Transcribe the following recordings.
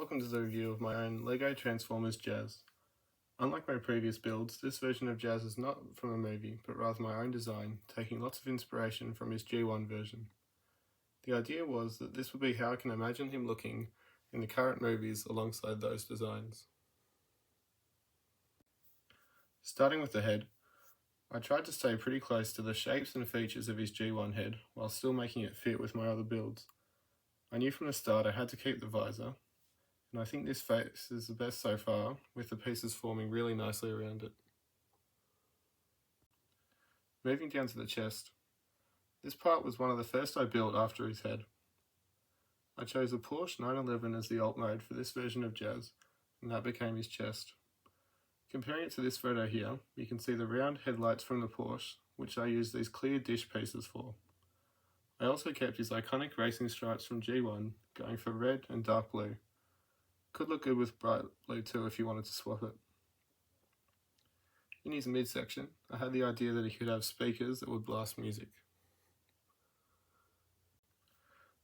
welcome to the review of my own LEGO Transformers Jazz. Unlike my previous builds, this version of Jazz is not from a movie, but rather my own design, taking lots of inspiration from his G1 version. The idea was that this would be how I can imagine him looking in the current movies alongside those designs. Starting with the head, I tried to stay pretty close to the shapes and features of his G1 head while still making it fit with my other builds. I knew from the start I had to keep the visor, and I think this face is the best so far, with the pieces forming really nicely around it. Moving down to the chest. This part was one of the first I built after his head. I chose a Porsche 911 as the alt mode for this version of Jazz, and that became his chest. Comparing it to this photo here, you can see the round headlights from the Porsche, which I used these clear dish pieces for. I also kept his iconic racing stripes from G1, going for red and dark blue. Could look good with bright blue too if you wanted to swap it. In his midsection, I had the idea that he could have speakers that would blast music.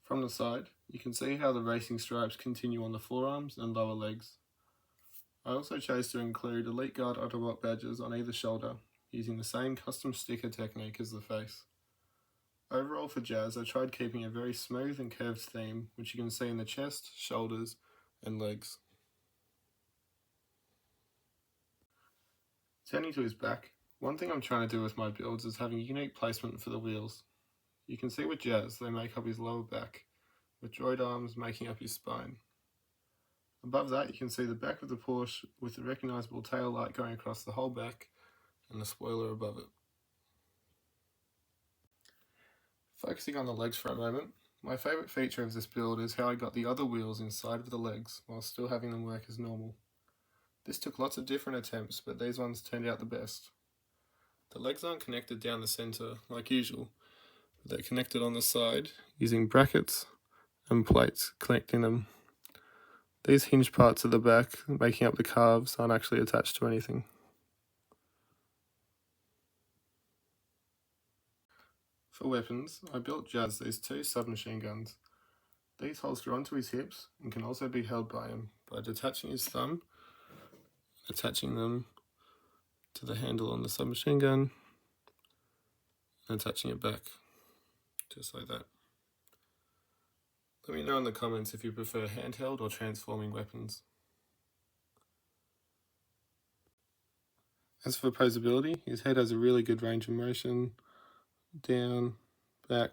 From the side, you can see how the racing stripes continue on the forearms and lower legs. I also chose to include Elite Guard Autobot badges on either shoulder, using the same custom sticker technique as the face. Overall for Jazz, I tried keeping a very smooth and curved theme, which you can see in the chest, shoulders, and legs. Turning to his back, one thing I'm trying to do with my builds is having unique placement for the wheels. You can see with Jazz, they make up his lower back, with droid arms making up his spine. Above that, you can see the back of the Porsche with the recognisable tail light going across the whole back and the spoiler above it. Focusing on the legs for a moment, my favourite feature of this build is how I got the other wheels inside of the legs while still having them work as normal. This took lots of different attempts, but these ones turned out the best. The legs aren't connected down the centre like usual, but they're connected on the side using brackets and plates connecting them. These hinge parts at the back, making up the calves, aren't actually attached to anything. For weapons, I built Jazz these two submachine guns. These holster onto his hips and can also be held by him by detaching his thumb, attaching them to the handle on the submachine gun, and attaching it back, just like that. Let me know in the comments if you prefer handheld or transforming weapons. As for posability, his head has a really good range of motion, down, back,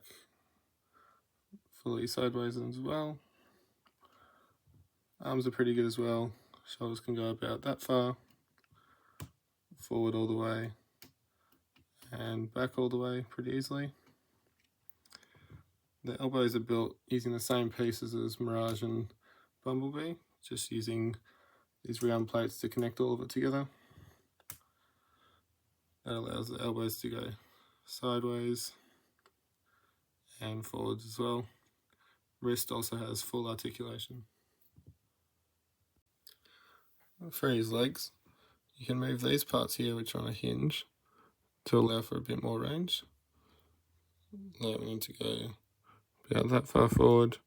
fully sideways as well. Arms are pretty good as well, shoulders can go about that far, forward all the way, and back all the way pretty easily. The elbows are built using the same pieces as Mirage and Bumblebee, just using these round plates to connect all of it together. That allows the elbows to go sideways and forwards as well. Wrist also has full articulation. For his legs, you can move these parts here which are on a hinge to allow for a bit more range, allowing him to go about that far forward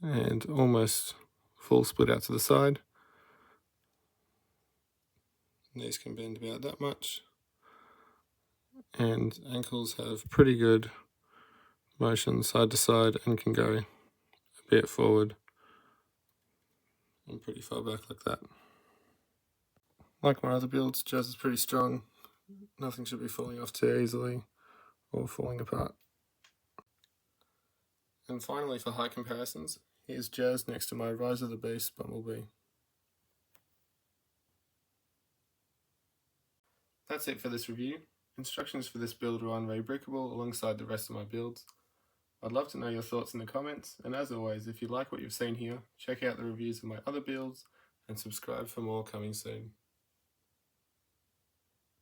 and almost full split out to the side. These can bend about that much, and ankles have pretty good motion side to side and can go a bit forward and pretty far back like that. Like my other builds, Jazz is pretty strong. Nothing should be falling off too easily or falling apart. And finally, for height comparisons, here's Jazz next to my Rise of the Beast Bumblebee. That's it for this review. Instructions for this build are on Rebrickable alongside the rest of my builds. I'd love to know your thoughts in the comments, and as always, if you like what you've seen here, check out the reviews of my other builds and subscribe for more coming soon.